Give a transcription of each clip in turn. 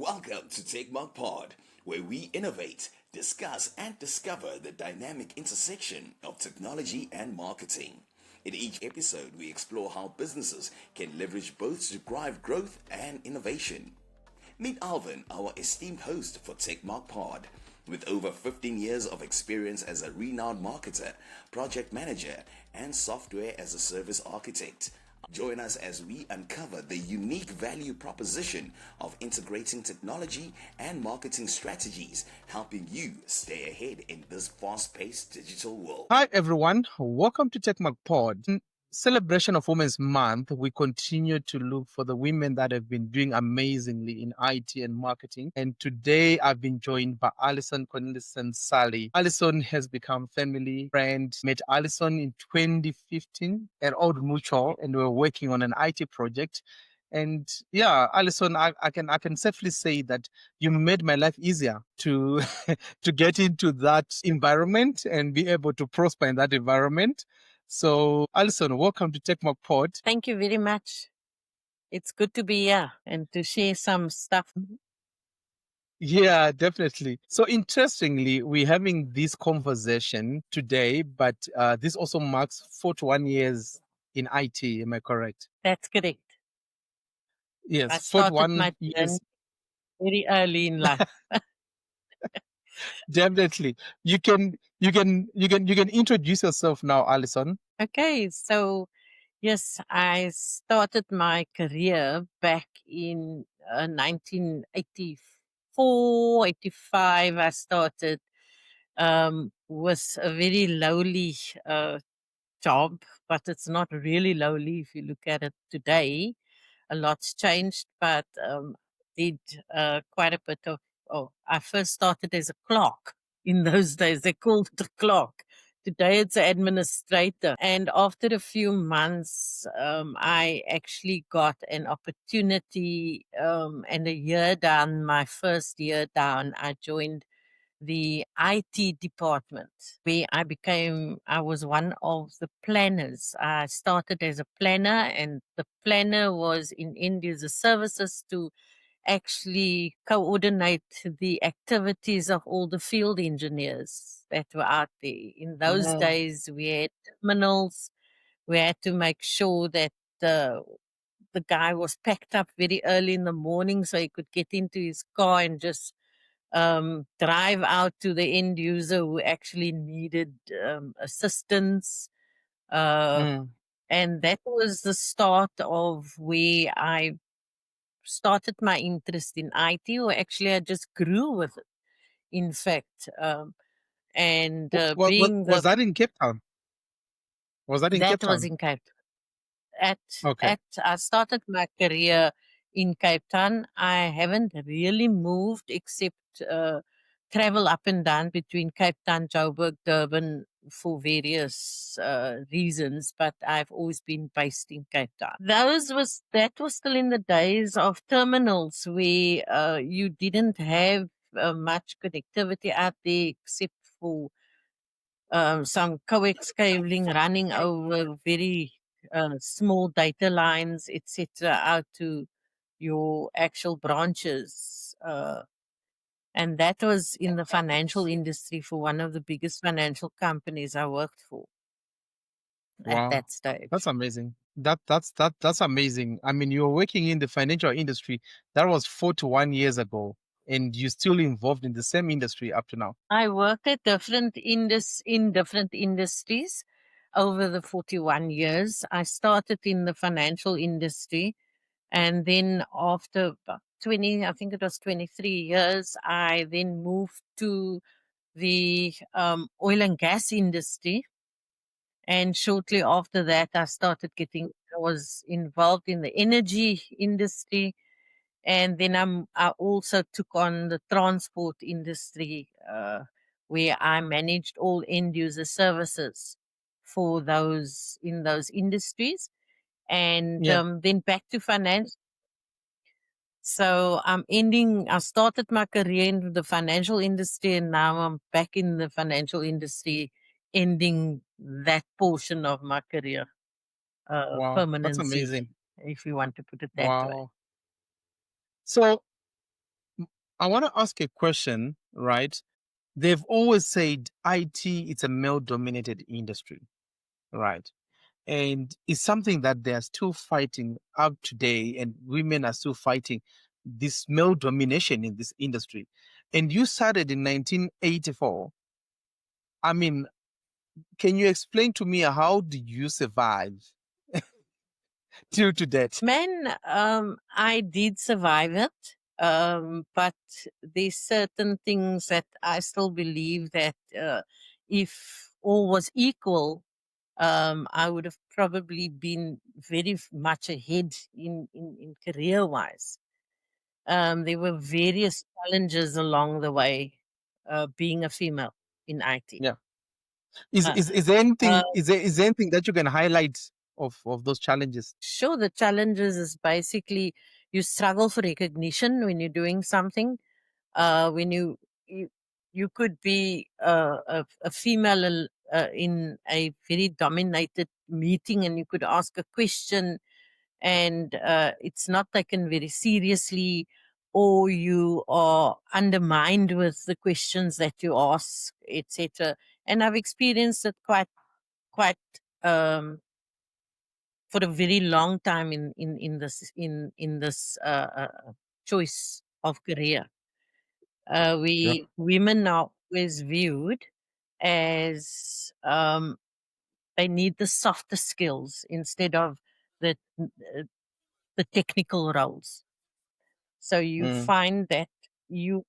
Welcome to Take Mark Pod, where we innovate, discuss, and discover the dynamic intersection of technology and marketing. In each episode, we explore how businesses can leverage both to drive growth and innovation. Meet Alvin, our esteemed host for Take Mark Pod. With over 15 years of experience as a renowned marketer, project manager, and software as a service architect, join us as we uncover the unique value proposition of integrating technology and marketing strategies, helping you stay ahead in this fast-paced digital world. Hi, everyone. Welcome to TechMark Pod. In celebration of Women's Month, we continue to look for the women that have been doing amazingly in IT and marketing. And today I've been joined by Allison Cornelissen Sally. Allison has become family friend. Met Allison in 2015 at Old Mutual, and we were working on an IT project. And yeah, Allison, I can safely say that you made my life easier to to get into that environment and be able to prosper in that environment. So, Alison, welcome to TechMark Pod. Thank you very much. It's good to be here and to share some stuff. Yeah, definitely. So, interestingly, we're having this conversation today, but this also marks 41 years in IT. Am I correct? That's correct. I Yes, started 41 my years. journey very early in life. Definitely. You can introduce yourself now, Alison. Okay, so yes, I started my career back in 1984, 85. I started with a very lowly job, but it's not really lowly if you look at it today. A lot's changed, but did quite a bit of. Oh, I first started as a clerk. In those days, they called it a clerk. Today, it's an administrator. And after a few months, I actually got an opportunity. And a year down, my first year down, I joined the IT department where I was one of the planners. I started as a planner, and the planner was in end user services to actually coordinate the activities of all the field engineers that were out there. In those Wow. days, we had terminals. We had to make sure that the guy was packed up very early in the morning so he could get into his car and just drive out to the end user who actually needed assistance. And that was the start of where I started my interest in IT, or actually, I just grew with it, in fact. And being Was that in Cape Town? Was that in Cape that was Town? in Cape at Okay. I started my career in Cape Town. I haven't really moved except travel up and down between Cape Town, Joburg, Durban for various reasons, but I've always been based in Cape Town. That was still in the days of terminals where you didn't have much connectivity out there except for some coax cabling running over very small data lines, etc., out to your actual branches. And that was in the financial industry for one of the biggest financial companies I worked for at Wow. that stage. That's amazing. That's amazing. I mean, you were working in the financial industry. That was 41 years ago, and you're still involved in the same industry up to now. I worked at in different industries over the 41 years. I started in the financial industry, and then after about 20, I think it was 23 years, I then moved to the oil and gas industry. And shortly after that, I was involved in the energy industry. And then I also took on the transport industry, where I managed all end user services for those in those industries. And Yeah. then back to finance. So I started my career in the financial industry, and now I'm back in the financial industry, ending that portion of my career, Wow. That's permanency, amazing. if you want to put it that way. Wow. So I want to ask a question, right? They've always said IT it's a male-dominated industry, right? And it's something that they are still fighting up today, and women are still fighting this male domination in this industry. And you started in 1984. I mean, can you explain to me how did you survive due to that? Man, I did survive it, but there's certain things that I still believe that if all was equal, I would have probably been very much ahead in career wise. There were various challenges along the way, being a female in IT. Yeah. Is Uh, is is there uh, anything is there anything that you can highlight of those challenges? sure, the challenges is basically you struggle for recognition when you're doing something. When you, you could be a female in a very dominated meeting, and you could ask a question, and it's not taken very seriously, or you are undermined with the questions that you ask, etc. And I've experienced it quite um, for a very long time in this choice of career. Yeah. We women are always viewed as they need the softer skills instead of the uh, the technical roles. So you Mm, find that you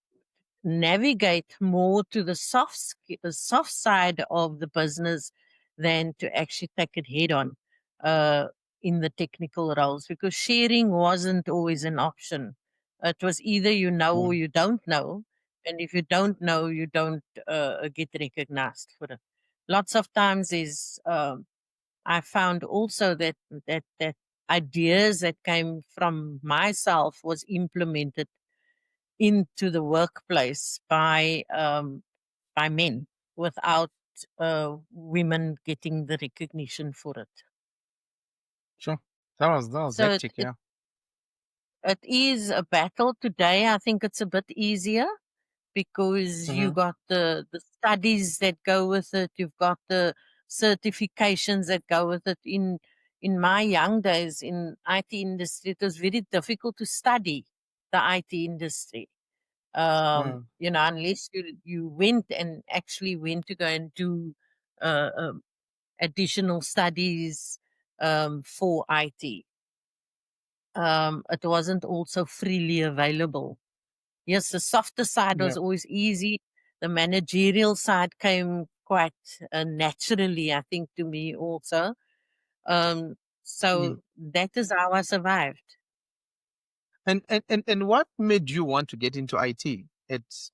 navigate more to the soft side of the business than to actually take it head on uh, in the technical roles, because sharing wasn't always an option. It was either you know or mm, you don't know, and if you don't know, you don't get recognized for it. Lots of times is I found also that ideas that came from myself was implemented into the workplace by men without women getting the recognition for it. sure. That was So hectic, yeah. it is a battle today. I think it's a bit easier because you Mm-hmm. got the studies that go with it. You've got the certifications that go with it. In my young days in IT industry, it was very difficult to study the IT industry. Mm, Unless you went and actually went to go and do uh, um, additional studies for IT. It wasn't also freely available. Yes, the softer side yeah. was always easy. The managerial side came quite naturally, I think, to me also. Um, Mm. so that is how I survived. And what made you want to get into IT? It's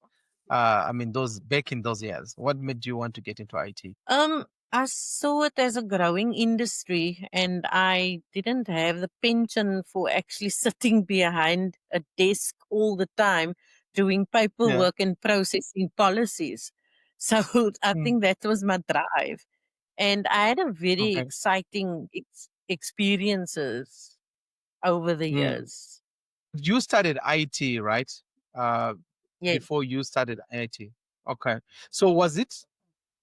I mean those back in those years. What made you want to get into IT? Um, I saw it as a growing industry, and I didn't have the pension for actually sitting behind a desk all the time doing Yeah. paperwork and processing policies. So I Mm. think that was my drive. And I had a very Okay. exciting experiences over the Mm. years. You started IT, right? Uh, Yeah. before you started IT. Okay. So was it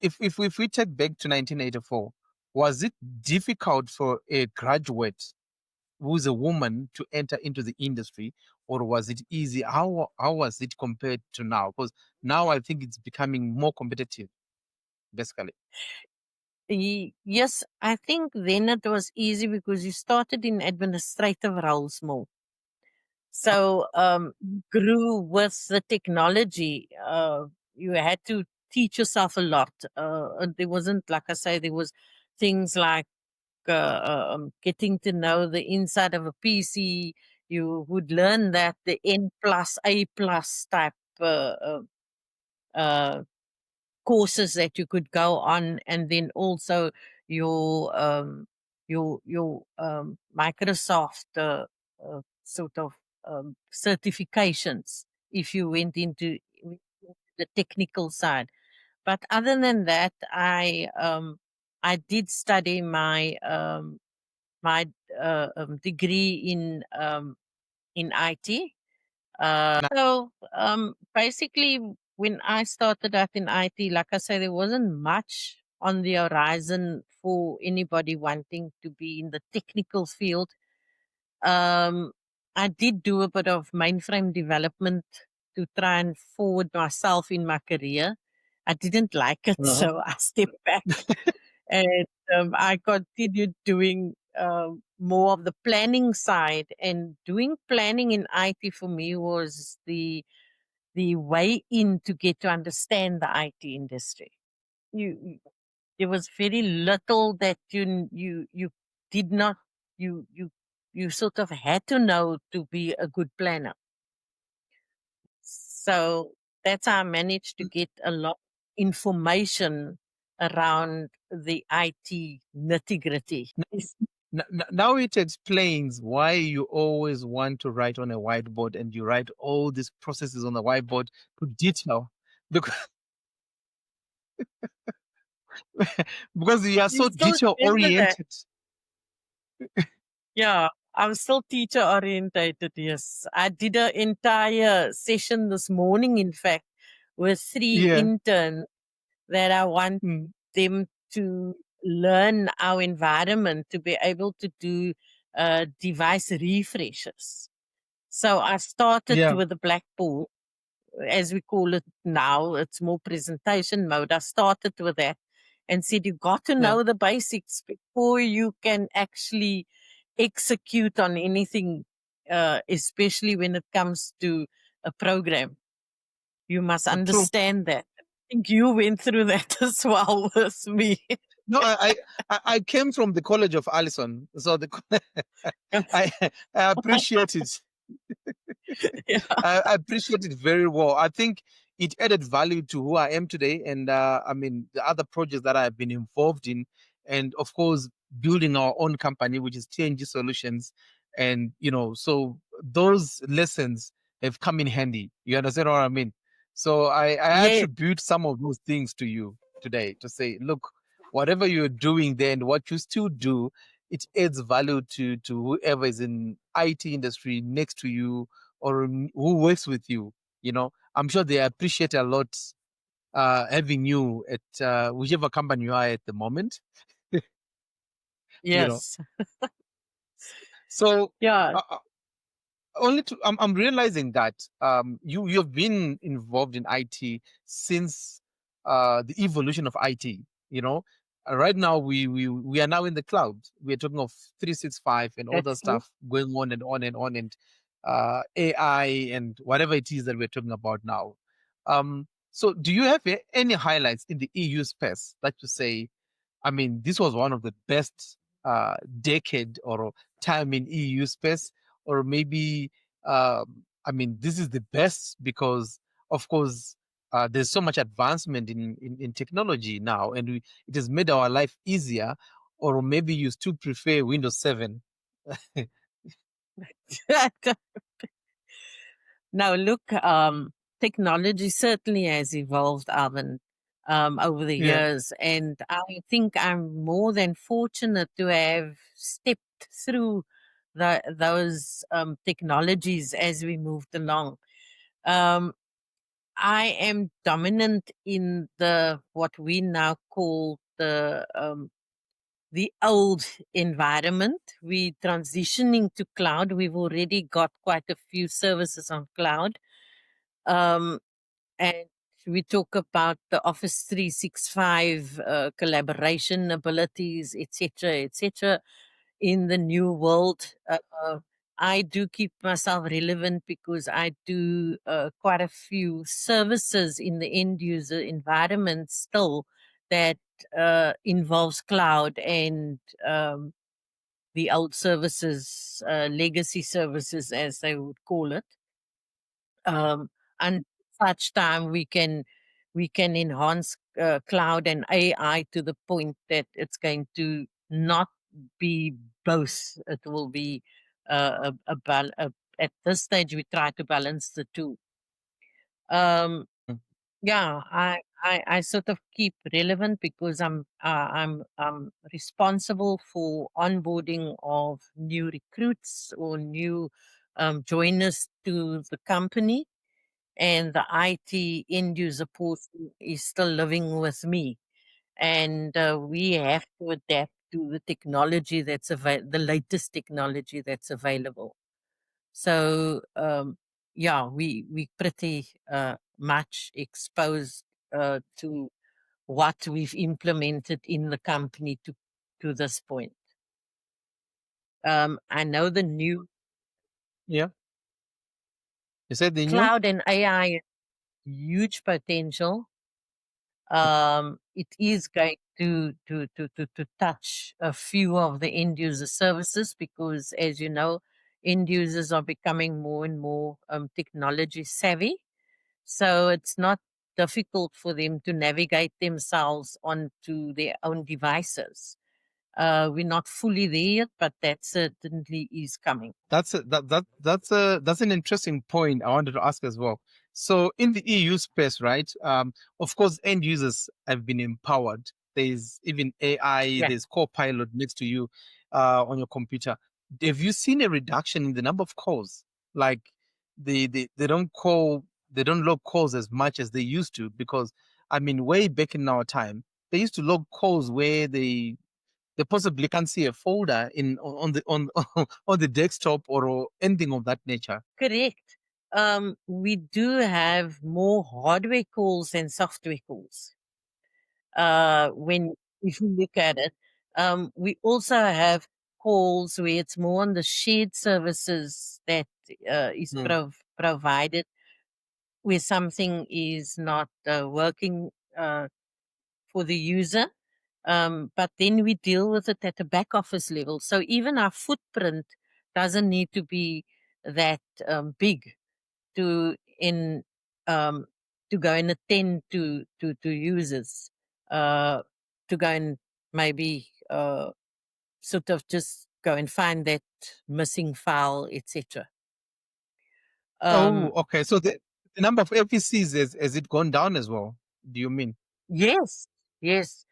if we take back to 1984, was it difficult for a graduate who's a woman to enter into the industry, or was it easy? How was it compared to now? Because now I think it's becoming more competitive, basically. Yes, I think then it was easy because you started in administrative roles more. So grew with the technology. You had to teach yourself a lot. And there wasn't, like I say, there was things like getting to know the inside of a PC. You would learn that the N plus A plus type uh, courses that you could go on, and then also your Microsoft sort of certifications if you went into the technical side. But other than that, I did study my degree in IT. Basically, when I started out in IT, like I say, there wasn't much on the horizon for anybody wanting to be in the technical field. Um, I did do a bit of mainframe development to try and forward myself in my career. I didn't like it, Uh-huh. so I stepped back and I continued doing more of the planning side. And doing planning in IT for me was the way in to get to understand the IT industry. There was very little that you did not you sort of had to know to be a good planner. So that's how I managed to get a lot of information around the IT nitty gritty. Now it explains why you always want to write on a whiteboard and you write all these processes on the whiteboard to detail because, because you are You so still detail remember that? oriented. Yeah, I'm still teacher orientated. Yes, I did an entire session this morning, in fact, with 3 Yeah. interns that I want Mm. them to learn our environment to be able to do device refreshes. So I started Yeah. with the Blackboard, as we call it now. It's more presentation mode. I started with that and said, you got to Yeah. know the basics before you can actually execute on anything, especially when it comes to a program. You must True. understand that. I think you went through that as well with me. No, I came from the College of Allison, so I I appreciate it. Yeah. I appreciate it very well. I think it added value to who I am today, and I mean the other projects that I've been involved in, and of course building our own company, which is TNG Solutions, and so those lessons have come in handy. You understand what I mean? So I Yeah. attribute some of those things to you today to say, look, whatever you're doing there and what you still do, it adds value to whoever is in IT industry next to you or who works with you. I'm sure they appreciate a lot having you at whichever company you are at the moment. you know Yes. so Yeah. uh, I'm realizing that you've been involved in IT since the evolution of IT. You know, right now we are now in the cloud. We are talking of 365 and all that That's true. stuff going on and on and on, and AI and whatever it is that we're talking about now. So, do you have any highlights in the EU space that you say? I mean, this was one of the best decade or time in EU space, or maybe I mean, this is the best because, of course, there's so much advancement in technology now, and it has made our life easier. Or maybe you still prefer Windows 7. Now, look, technology certainly has evolved, Alvin, over the Yeah. years. And I think I'm more than fortunate to have stepped through those technologies as we moved along. Um, I am dominant in the what we now call the old environment. We transitioning to cloud. We've already got quite a few services on cloud. Um, and we talk about the Office 365 collaboration abilities, etc., etc. In the new world. I do keep myself relevant because I do quite a few services in the end user environment still that involves cloud and the old services, legacy services, as they would call it. And such time we can enhance cloud and AI to the point that it's going to not be both. It will be at this stage we try to balance the two. Um, yeah, I sort of keep relevant because I'm responsible for onboarding of new recruits or new joiners to the company, and the IT end user portion is still living with me. And we have to adapt to the technology the latest technology that's available. So yeah, we pretty much exposed to what we've implemented in the company to this point. I know the new Yeah. You said the new? cloud and AI huge potential. It is going to touch a few of the end user services because, as you know, end users are becoming more and more technology savvy. So it's not difficult for them to navigate themselves onto their own devices. We're not fully there yet, but that certainly is coming. That's an interesting point I wanted to ask as well. So in the EU space, right? Of course, end users have been empowered. There's even AI. Yeah, There's Copilot next to you on your computer. Have you seen a reduction in the number of calls? Like they don't call, they don't log calls as much as they used to, because I mean, way back in our time, they used to log calls where they possibly can see a folder in on the on the desktop or anything of that nature. correct. We do have more hardware calls than software calls. When if you look at it, we also have calls where it's more on the shared services that is Mm. provided, where something is not working for the user. But then we deal with it at the back office level. So even our footprint doesn't need to be that big to in um, to go and attend to users, uh, to go and maybe sort of just go and find that missing file, etc. Oh, Um, okay. So the number of LPCs has it gone down as well? Do you mean? yes, yes.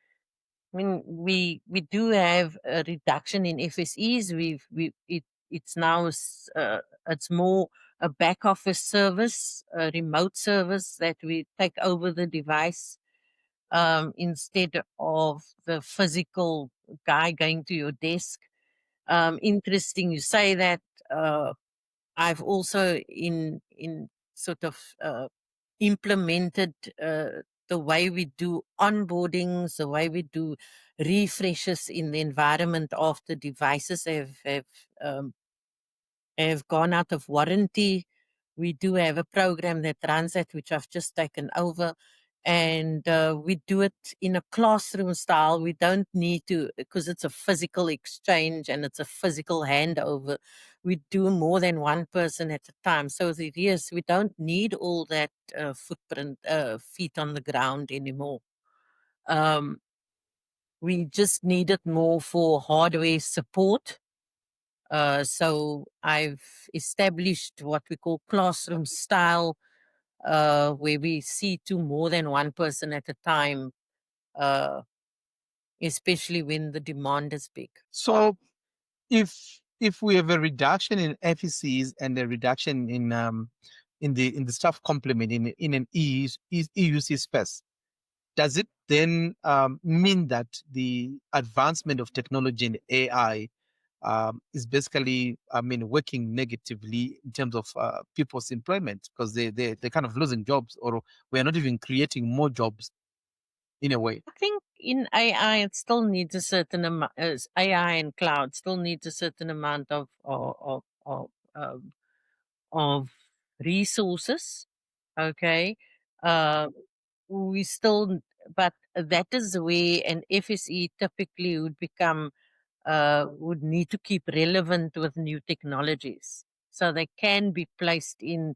I mean, we do have a reduction in FSEs. It's now it's more a back office service, a remote service that we take over the device instead of the physical guy going to your desk. Interesting you say that. Uh, I've also in sort of implemented the way we do onboardings, the way we do refreshes in the environment after devices um, have gone out of warranty. We do have a program that runs that, which I've just taken over. And we do it in a classroom style. We don't need to, because it's a physical exchange and it's a physical handover. We do more than one person at a time. So it is, we don't need all that footprint, feet on the ground anymore. Um, we just need it more for hardware support. So I've established what we call classroom style, where we see to more than one person at a time, uh, especially when the demand is big. So if we have a reduction in FECs and a reduction in the staff complement in an EUC space, does it then mean that the advancement of technology and AI is basically, I mean, working negatively in terms of people's employment, because they're kind of losing jobs, or we're not even creating more jobs in a way? I think in AI, it still needs a certain amount. AI and cloud still needs a certain amount of resources. Okay, uh, we still, but that is where an FSE typically would become would need to keep relevant with new technologies. So they can be placed in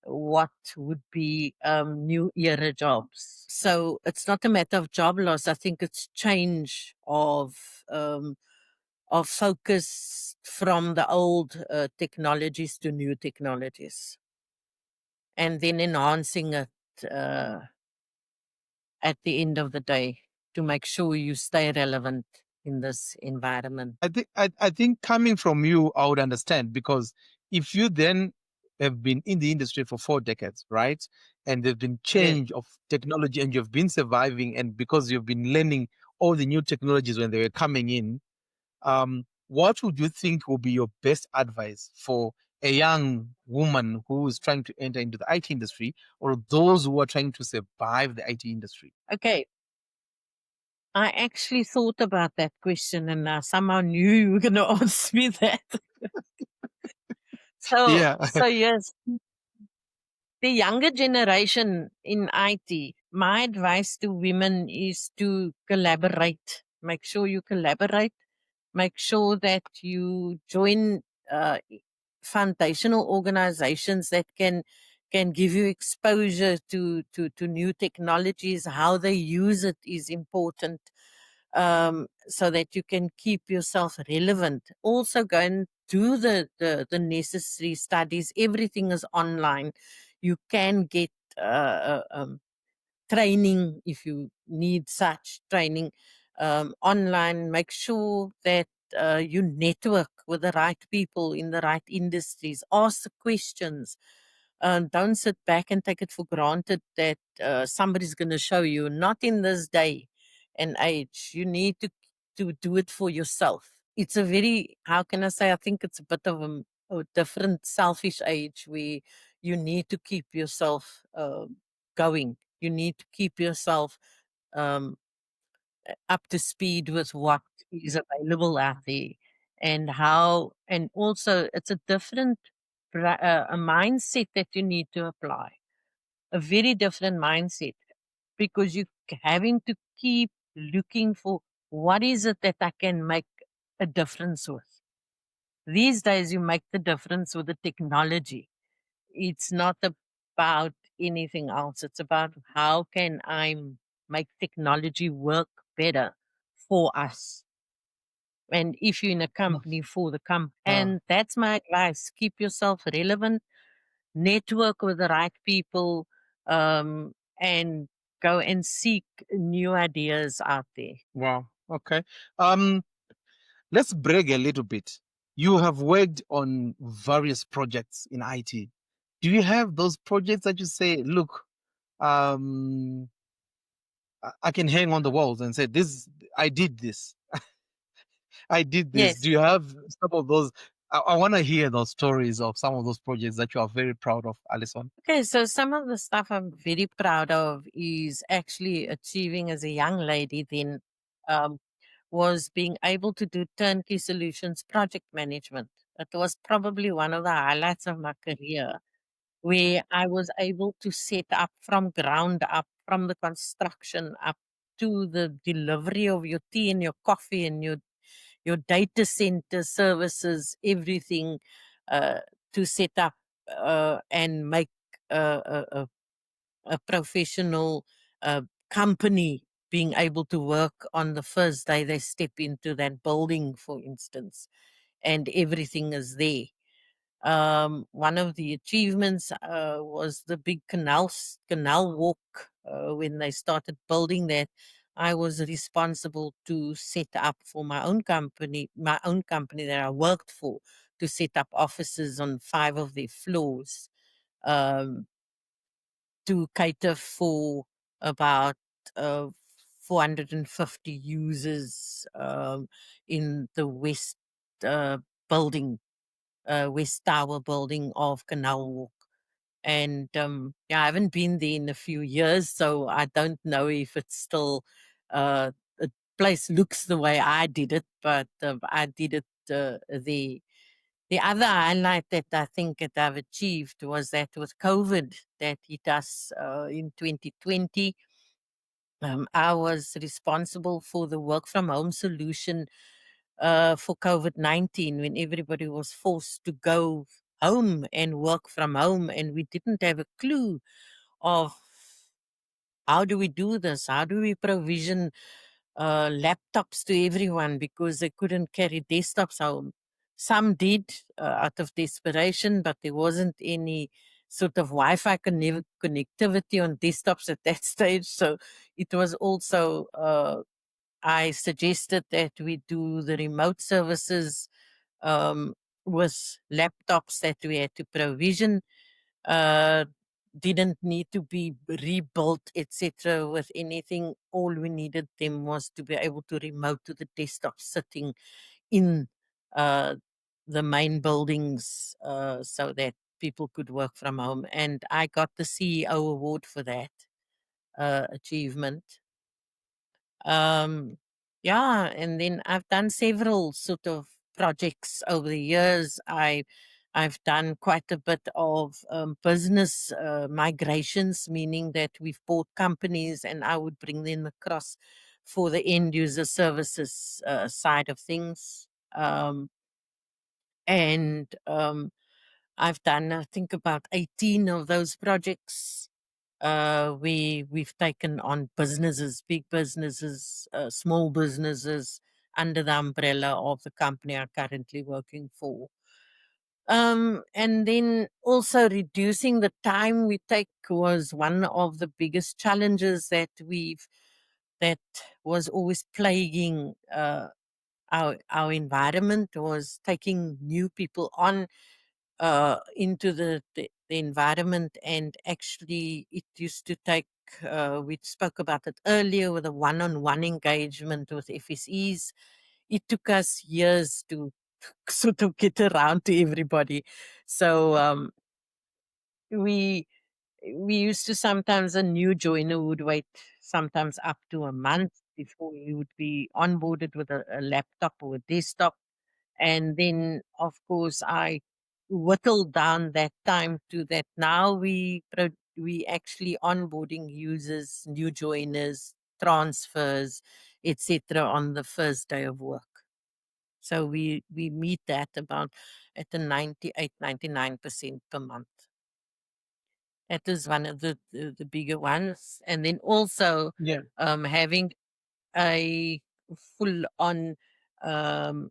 what would be new era jobs. So it's not a matter of job loss. I think it's change of focus from the old technologies to new technologies, and then enhancing it uh, at the end of the day to make sure you stay relevant in this environment. I think coming from you, I would understand, because if you then have been in the industry for 4 decades, right? And there's been Yes. change of technology and you've been surviving, and because you've been learning all the new technologies when they were coming in, what would you think will be your best advice for a young woman who is trying to enter into the IT industry, or those who are trying to survive the IT industry? Okay. I actually thought about that question and I somehow knew you were going to ask me that. So, Yeah. so yes, the younger generation in IT, my advice to women is to collaborate. Make sure you collaborate. Make sure that you join uh, foundational organizations that can give you exposure to new technologies. How they use it is important, so that you can keep yourself relevant. Also, go and do the necessary studies. Everything is online. You can get training if you need such training online. Make sure that you network with the right people in the right industries. Ask the questions. Don't sit back and take it for granted that somebody's going to show you. Not in this day and age. You need to do it for yourself. It's a very, how can I say, I think it's a bit of a different selfish age where you need to keep yourself going. You need to keep yourself um, up to speed with what is available out there and how, and also it's a different a mindset that you need to apply, a very different mindset, because you're having to keep looking for what is it that I can make a difference with. These days, you make the difference with the technology. It's not about anything else. It's about how can I make technology work better for us. And if you're in a company, for the company. Uh, And that's my advice. Keep yourself relevant, network with the right people, and go and seek new ideas out there. wow. Okay. Um, let's brag a little bit. You have worked on various projects in IT. Do you have those projects that you say, look, um, I can hang on the walls and say, this, I did this. I did this. Yes. Do you have some of those? I want to hear those stories of some of those projects that you are very proud of, Alison. Okay, so some of the stuff I'm very proud of is actually achieving as a young lady then, um, was being able to do turnkey solutions project management. It was probably one of the highlights of my career, where I was able to set up from ground up, from the construction up to the delivery of your tea and your coffee and your data center services, everything, uh, to set up and make a professional company being able to work on the first day they step into that building, for instance, and everything is there. One of the achievements was the big canal walk. When they started building that, I was responsible to set up for my own company that I worked for, to set up offices on 5 of their floors, um, to cater for about uh, 450 users in the West uh, building, West Tower building of Canal Walk. And yeah, I haven't been there in a few years, so I don't know if it's still the place looks the way I did it, but I did it there. The other highlight that I think that I've achieved was that with COVID that hit us in 2020, I was responsible for the work from home solution for COVID-19, when everybody was forced to go home and work from home, and we didn't have a clue of how do we do this? How do we provision laptops to everyone, because they couldn't carry desktops home? Some did out of desperation, but there wasn't any sort of Wi-Fi connectivity on desktops at that stage. So it was also, I suggested that we do the remote services, um, with laptops that we had to provision, uh, didn't need to be rebuilt, etc. With anything. All we needed them was to be able to remote to the desktop sitting in uh, the main buildings, so that people could work from home. And I got the CEO award for that achievement. Um, yeah, and then I've done several sort of projects over the years. I've done quite a bit of business migrations, meaning that we've bought companies and I would bring them across for the end user services side of things. And I've done, I think, about 18 of those projects. We've taken on businesses, big businesses, small businesses, under the umbrella of the company I'm currently working for. And then also reducing the time we take was one of the biggest challenges that was always plaguing our environment, was taking new people on into the environment. And actually it used to take, we spoke about it earlier, with a one-on-one engagement with FSEs. It took us years to sort of get around to everybody. So we we used to, sometimes a new joiner would wait sometimes up to a month before he would be onboarded with a laptop or a desktop. And then, of course, I whittled down that time to that. Now we actually onboarding users, new joiners, transfers, etc. on the first day of work. So we meet that about at the 98-99% per month. That is one of the bigger ones. And then also Yeah. having a full on um,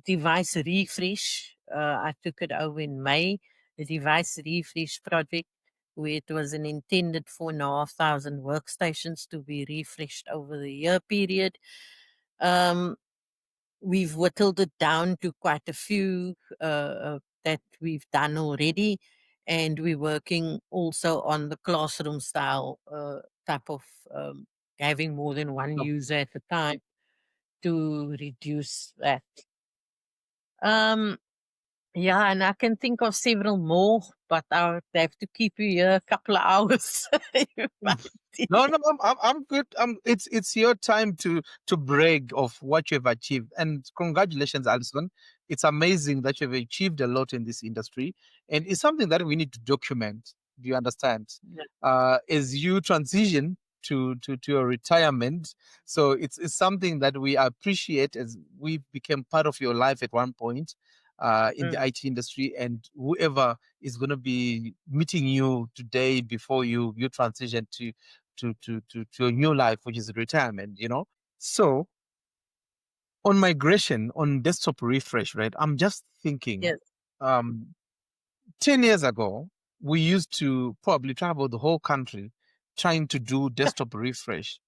device refresh. I took it over in May, the device refresh project, where it was an intended 4,500 workstations to be refreshed over the year period. Um, we've whittled it down to quite a few that we've done already. And we're working also on the classroom style type of having more than one No. user at a time to reduce that. Um, Yeah, and I can think of several more, but I'll have to keep you here a couple of hours. But No, no, I'm good. It's your time to brag of what you've achieved, and congratulations, Alison. It's amazing that you've achieved a lot in this industry, and it's something that we need to document. Do you understand? yeah, As you transition to your retirement, so it's something that we appreciate, as we became part of your life at one point. In the mm, IT industry, and whoever is going to be meeting you today before you transition to a new life, which is retirement, So on migration, on desktop refresh, right? I'm just thinking, yes, um, 10 years ago, we used to probably travel the whole country trying to do desktop refresh.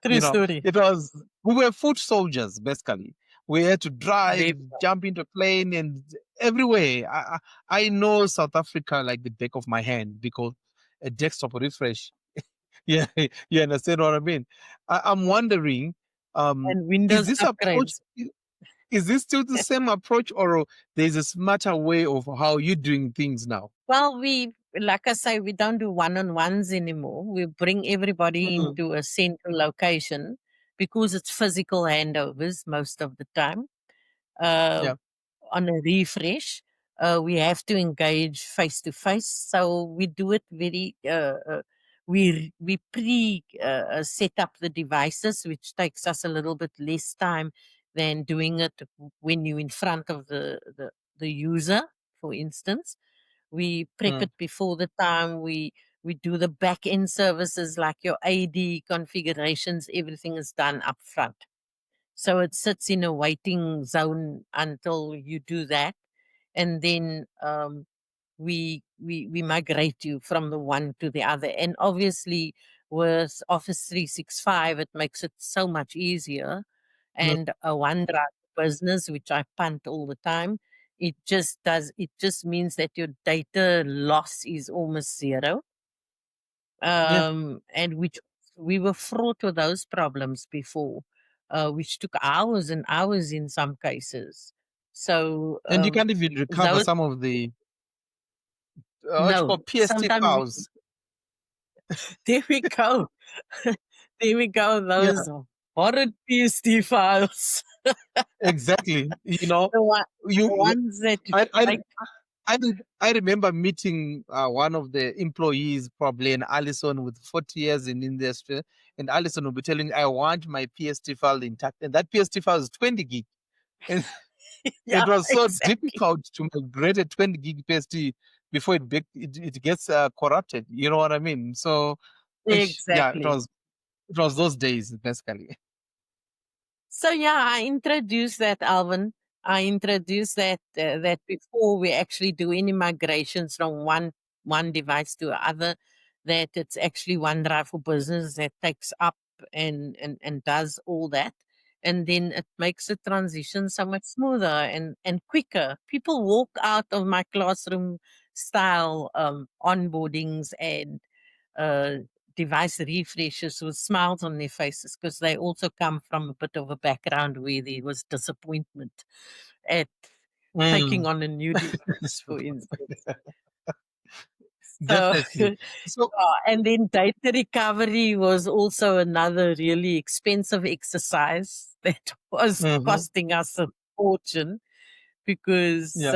true story. It was, we were foot soldiers, basically. We had to drive, Very jump into plane, and everywhere. I know South Africa like the back of my hand, because a desktop refresh. Yeah, you understand what I mean? I'm wondering, And is Windows this approach, upgrades. is this still the same approach, or there's a smarter way of how you're doing things now? Well, like I say, we don't do one-on-ones anymore. We bring everybody Mm, into a central location because it's physical handovers most of the time. Uh, yeah, on a refresh, we have to engage face to face. So we do it very. We pre set up the devices, which takes us a little bit less time than doing it when you're in front of the user, for instance. We prep mm, it before the time. We do the back end services like your AD configurations. Everything is done up front. So it sits in a waiting zone until you do that. And then we migrate you from the one to the other. And obviously with Office 365, it makes it so much easier. no, And OneDrive business, which I punt all the time, it just means that your data loss is almost zero. Yeah. And which we were fraught with those problems before, which took hours and hours in some cases. So And you can't even recover those some of the what you call no, PST sometimes files. there we go. There we go. Yeah, Those horrid PSD files, exactly. You know, the one, you, the ones that I, I, like I remember meeting one of the employees, probably an Allison with 40 years in industry, and Allison will be telling, "I want my PST file intact," and that PST file is 20 gig, and yeah, it was so exactly, difficult to migrate a 20 gig PST before it gets corrupted. You know what I mean? So, yeah, exactly. it was those days basically. So yeah, I introduced that, Alvin. I introduced that before we actually do any migrations from one device to other, that it's actually OneDrive for Business that takes up and does all that, and then it makes the transition so much smoother and quicker. People walk out of my classroom style onboardings and uh, device refreshes with smiles on their faces, because they also come from a bit of a background where there was disappointment at taking Mm, on a new device, for instance. So, definitely. So, and then data recovery was also another really expensive exercise that was mhm, costing us a fortune, because yeah,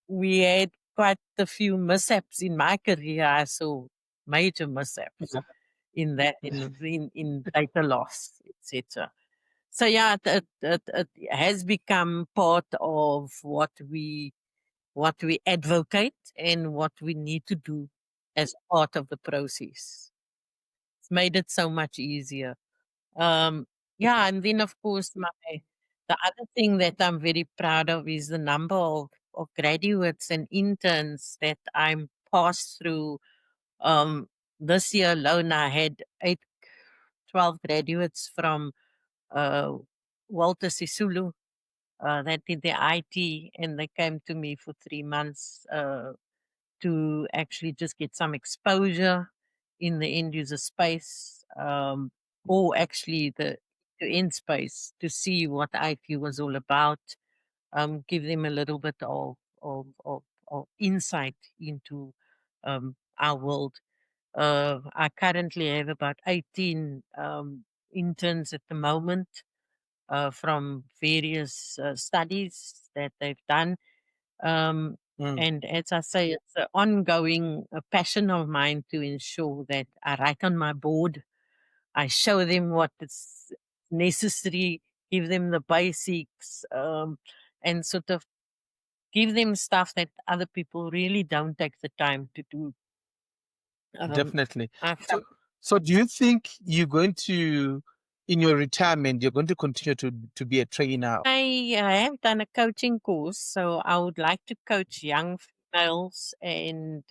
we had quite a few mishaps in my career. I saw major mishaps yeah, in that, in data loss, etc. So yeah, it has become part of what we advocate and what we need to do as part of the process. It's made it so much easier. Yeah, and then of course the other thing that I'm very proud of is the number of graduates and interns that I'm passed through. Um, this year alone, I had 12 graduates from uh, Walter Sisulu that did the IT, and they came to me for 3 months to actually just get some exposure in the end user space, or actually the end space, to see what IT was all about, give them a little bit of insight into our world. I currently have about 18 interns at the moment from various studies that they've done. Um, mm, and as I say, it's an ongoing passion of mine to ensure that I write on my board. I show them what is necessary, give them the basics, and sort of give them stuff that other people really don't take the time to do. Um, definitely. I So, so do you think you're going to, in your retirement, you're going to continue to be a trainer? I have done a coaching course, so I would like to coach young females and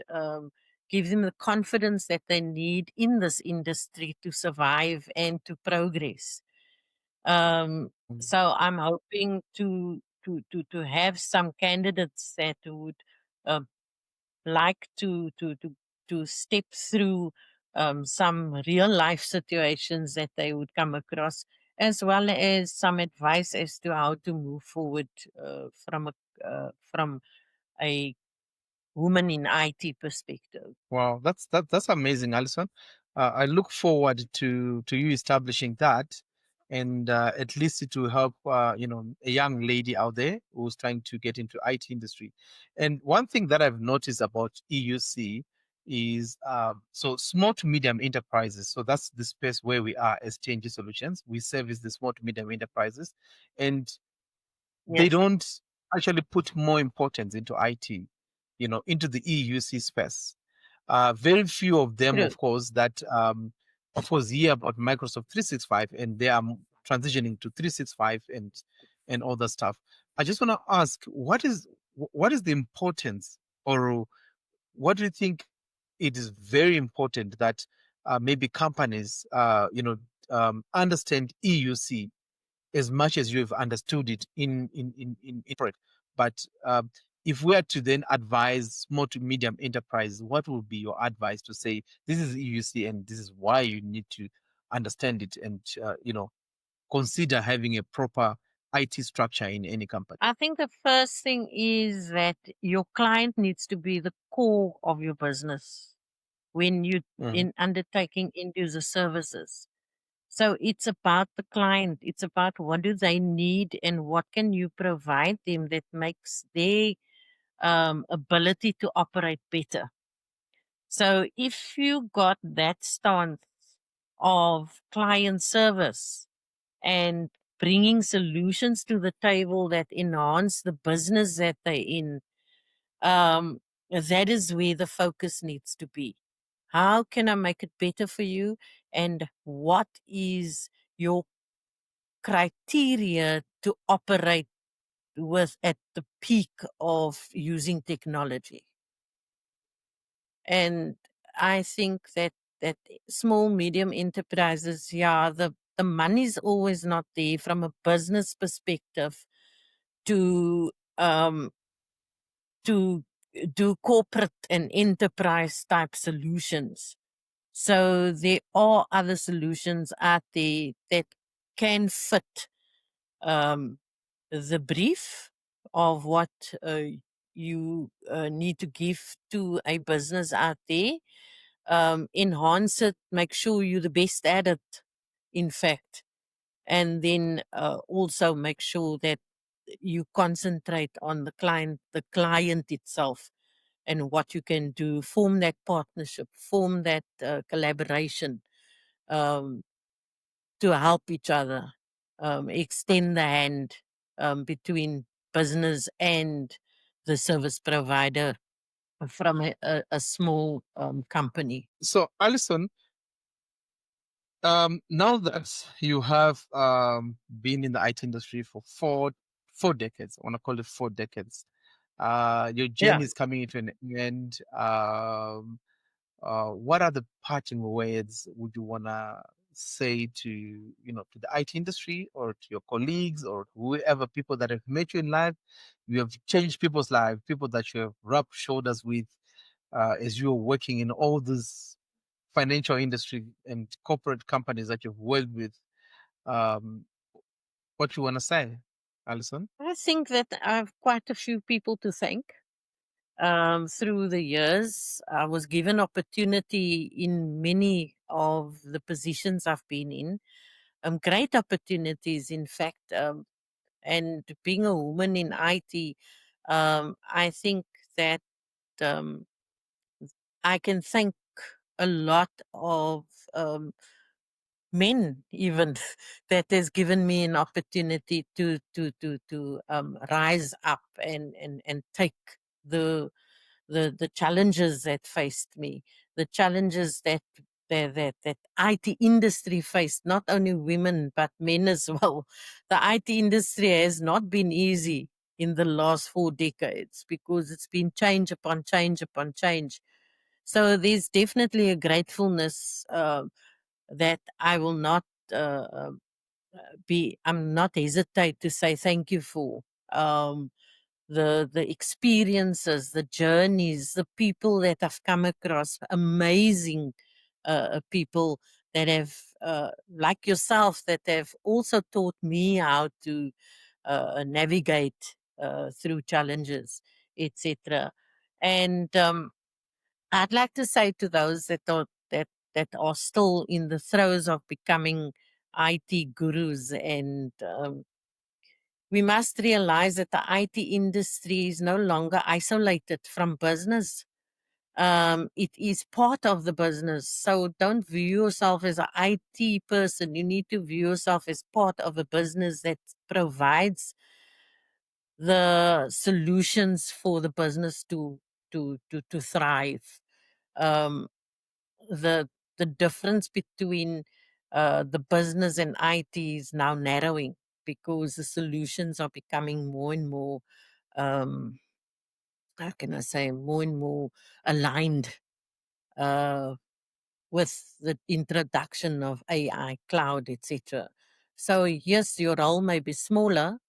give them the confidence that they need in this industry to survive and to progress. Um, Mm, so I'm hoping to have some candidates that would uh, like to step through some real life situations that they would come across, as well as some advice as to how to move forward from a woman in IT perspective. wow, that's amazing, Alison. I look forward to you establishing that, and at least it will help a young lady out there who's trying to get into IT industry. And one thing that I've noticed about EUC is so small to medium enterprises. So that's the space where we are as TNG Solutions. We service the small to medium enterprises, and they Yes, don't actually put more importance into IT, into the EUC space. Very few of them, true. of course, that of course hear about Microsoft 365 and they are transitioning to 365 and all that stuff. I just want to ask, what is the importance, or what do you think it is very important that maybe companies understand EUC as much as you've understood it in corporate. But if we are to then advise small to medium enterprise, what would be your advice to say this is EUC and this is why you need to understand it and consider having a proper IT structure in any company? I think the first thing is that your client needs to be the core of your business when you Mhm. in undertaking end user services. So it's about the client. It's about what do they need and what can you provide them that makes their ability to operate better. So if you got that stance of client service and bringing solutions to the table that enhance the business that they're in, that is where the focus needs to be. How can I make it better for you? And what is your criteria to operate with at the peak of using technology? And I think that small medium enterprises, yeah, the money's always not there from a business perspective to um to do corporate and enterprise type solutions. So there are other solutions out there that can fit um, the brief of what you need to give to a business out there. Enhance it, make sure you're the best at it, in fact, and then also make sure that you concentrate on the client itself and what you can do, form that partnership, form that collaboration um, to help each other, extend the hand between business and the service provider from a small company. So, Alison, now that you have been in the IT industry for four decades, I want to call it 4 decades, your Yeah. journey is coming into an end. What are the parting words would you want to say to the IT industry or to your colleagues or whoever, people that have met you in life? You have changed people's lives, people that you have rubbed shoulders with as you're working in all these financial industry and corporate companies that you've worked with. Um, what you want to say, Alison? I think that I have quite a few people to thank. Through the years, I was given opportunity in many of the positions I've been in, great opportunities, in fact. And being a woman in IT, I think that um, I can thank a lot of um, men even that has given me an opportunity to rise up and take the the challenges that faced me, the challenges that IT industry faced, not only women but men as well. The IT industry has not been easy in the last 4 decades because it's been change upon change upon change. So there's definitely a gratefulness that I will not uh, uh, I'm not hesitate to say thank you for. Um, the experiences, the journeys, the people that I've come across, amazing people that have, like yourself, that have also taught me how to navigate through challenges, etc. And I'd like to say to those that are still in the throes of becoming IT gurus, and we must realize that the IT industry is no longer isolated from business. It is part of the business. So don't view yourself as an IT person. You need to view yourself as part of a business that provides the solutions for the business to thrive. Um, the the difference between the business and IT is now narrowing because the solutions are becoming more and more um, how can I say, more and more aligned uh, with the introduction of AI, cloud, etc. So yes, your role may be smaller,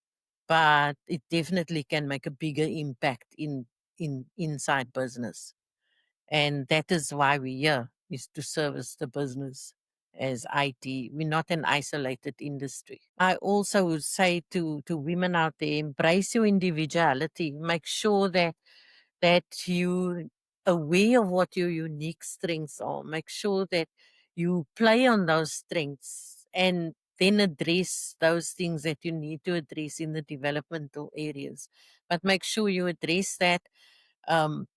but it definitely can make a bigger impact in inside business. And that is why we're here, is to service the business as IT. We're not an isolated industry. I also would say to women out there, embrace your individuality. Make sure that you aware of what your unique strengths are. Make sure that you play on those strengths and then address those things that you need to address in the developmental areas. But make sure you address that,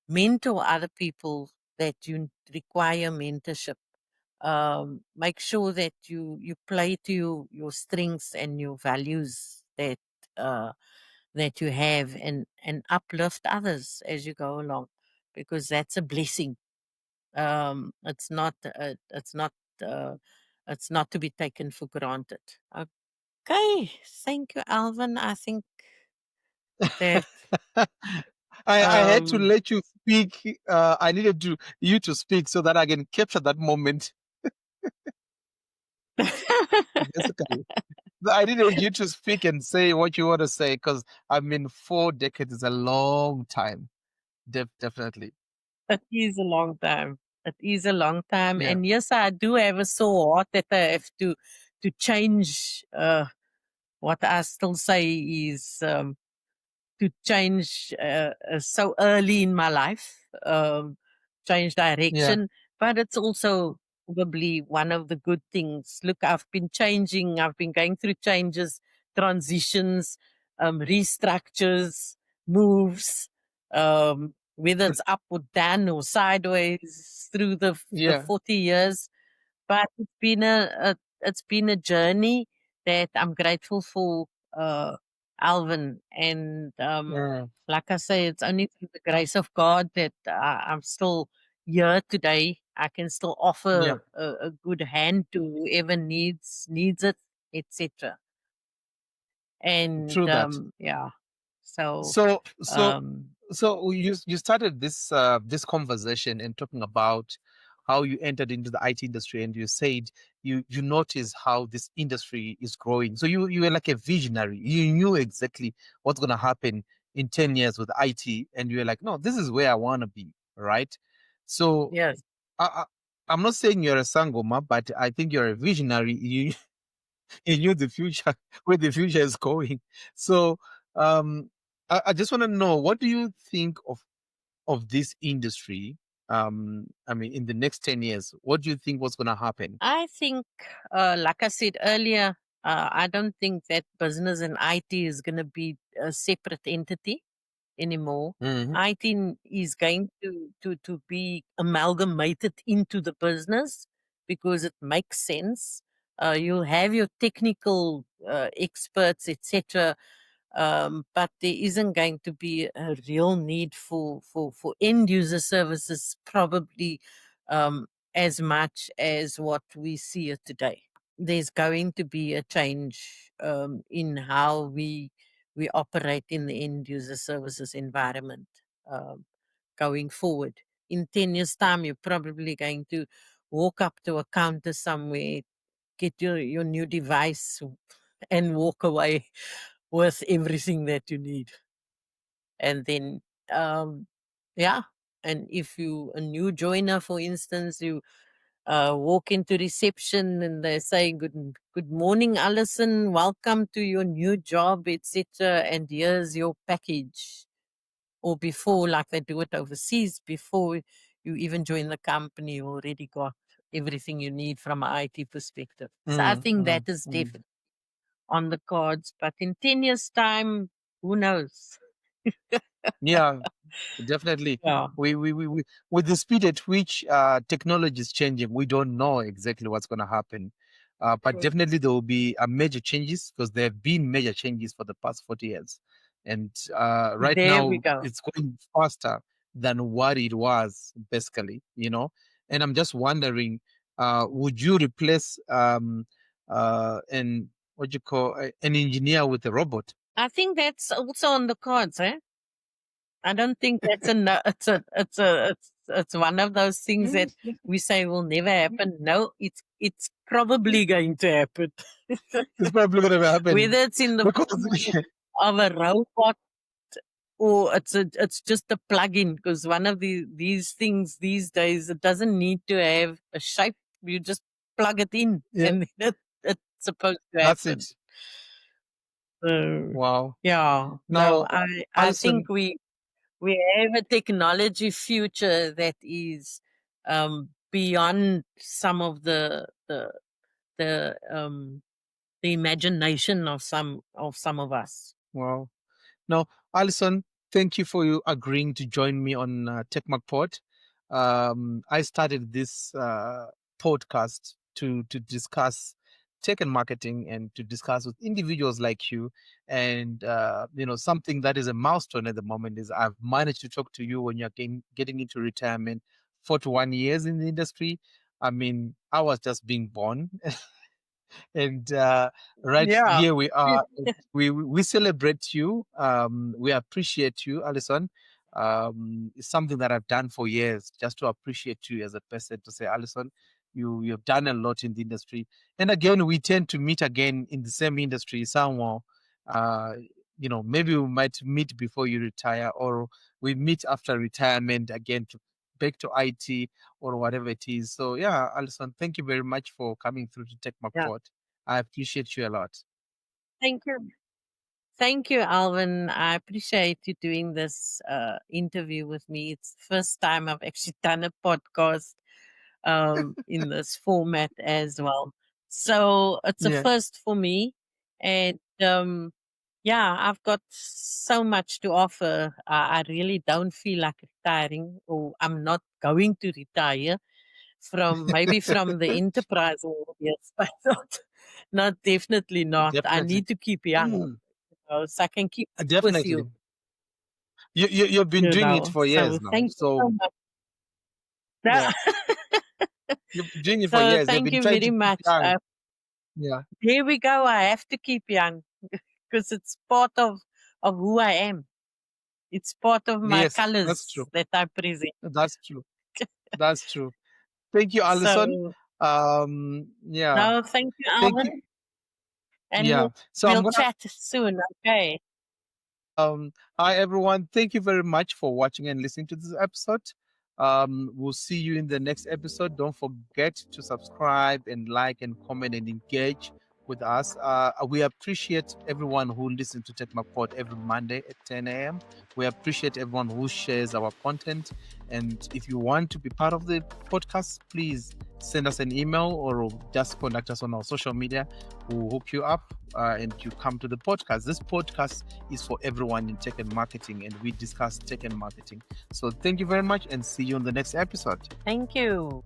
mentor other people that you require mentorship. Make sure that you play to your strengths and your values uh, that you have, and uplift others as you go along, because that's a blessing. It's not uh, it's not to be taken for granted. Okay, thank you, Alvin. I think that I had to um let you speak. I needed you to speak so that I can capture that moment. Basically, I needed you to speak and say what you want to say because I mean, 4 decades is a long time. Definitely. it is a long time. It is a long time. Yeah. And yes, I do have a sore heart that I have to change. What I still say is to change so early in my life, change Yeah. direction. But it's also probably one of the good things. Look, I've been changing, I've been going through changes, transitions, restructures, moves, whether it's up or down or sideways through the Yeah. 40 years. But it's been a journey that I'm grateful for, Alvin. And Yeah. like I say, it's only through the grace of God that I'm still here today. I can still Yeah. offer a good hand to whoever needs it, etc. And True that. yeah, so So so um, so you started this conversation and talking about how you entered into the IT industry, and you said you noticed how this industry is growing. So you were like a visionary. You knew exactly what's going to happen in 10 years with IT, and you were like, no, this is where I want to be, right? So yes. I, I'm not saying you're a sangoma, but I think you're a visionary. You knew the future, where the future is going. So um, I just want to know, what do you think of this industry? I mean, in the next 10 years, what do you think was going to happen? I think, like I said earlier, I don't think that business and IT is going to be a separate entity anymore. Hmm. IT is going to be amalgamated into the business because it makes sense. You'll have your technical experts, etc., but there isn't going to be a real need for end user services, probably um, as much as what we see it today. There's going to be a change in how we operate in the end user services environment um, going forward. In 10 years' time, you're probably going to walk up to a counter somewhere, get your new device, and walk away with everything that you need. And then, yeah. And if you a new joiner, for instance, you walk into reception and they say, good morning, Allison. Welcome to your new job, etc. And here's your package. Or before, like they do it overseas, before you even join the company, you already got everything you need from an IT perspective. So I Mm, think that mm, is mm. definitely on the cards. But in 10 years' time, who knows? Yeah, definitely. Yeah. We with the speed at which technology is changing, we don't know exactly what's going to happen. But definitely there will be major changes, because there have been major changes for the past 40 years. And right There we now go. it's going faster than what it was, basically. And I'm just wondering, would you replace an what you call an engineer with a robot? I think that's also on the cards, eh? I don't think that's it's one of those things that we say will never happen. No, it's probably going to happen. It's probably going to happen Whether it's in the because form of a robot or it's just a plug-in, because one of these things these days, it doesn't need to have a shape. You just plug it in yeah, and it's supposed to that's happen. it. So Wow. yeah, no, Now, I think Allison, we have a technology future that is beyond some of the imagination of some of us. wow. Now, Allison, thank you for you agreeing to join me on TechMarkPod. I started this podcast to discuss tech and marketing and to discuss with individuals like you. And something that is a milestone at the moment is I've managed to talk to you when you're getting into retirement. 41 years in the industry. I mean, I was just being born. And right Yeah. here we are. We celebrate you. We appreciate you, Allison. It's something that I've done for years, just to appreciate you as a person. To say, Allison, you've done a lot in the industry. And again, we tend to meet again in the same industry somewhere. Uh, maybe we might meet before you retire, or we meet after retirement again to back to IT or whatever it is. So yeah, Allison, thank you very much for coming through to Tech Yeah. McPod. I appreciate you a lot. Thank you. Thank you, Alvin. I appreciate you doing this interview with me. It's the first time I've actually done a podcast in this format as well. So it's a Yeah. first for me. And yeah, I've got so much to offer. I really don't feel like retiring, or I'm not going to retire from the enterprise audience, but not definitely not. I Definitely. need to keep young, so I can keep up with Definitely. you. You've been doing it for So years now. thank you So so much. yeah, you've been doing it for So years. You've thank been you trying very to keep much. young. Yeah. Here we go. I have to keep young because it's part of who I am. It's part of my Yes, that's colors true. that I present. That's true. That's true. Thank you, Allison. So Yeah. no, thank you, Thank you. Alvin, and Yeah. So I'm we'll gonna chat soon. Okay. Hi everyone. Thank you very much for watching and listening to this episode. We'll see you in the next episode. Don't forget to subscribe and like and comment and engage with us. We appreciate everyone who listens to Tech Pod every Monday at 10 a.m. We appreciate everyone who shares our content. And if you want to be part of the podcast, please send us an email or just contact us on our social media. We'll hook you up and you come to the podcast. This podcast is for everyone in tech and marketing, and we discuss tech and marketing. So thank you very much and see you on the next episode. Thank you.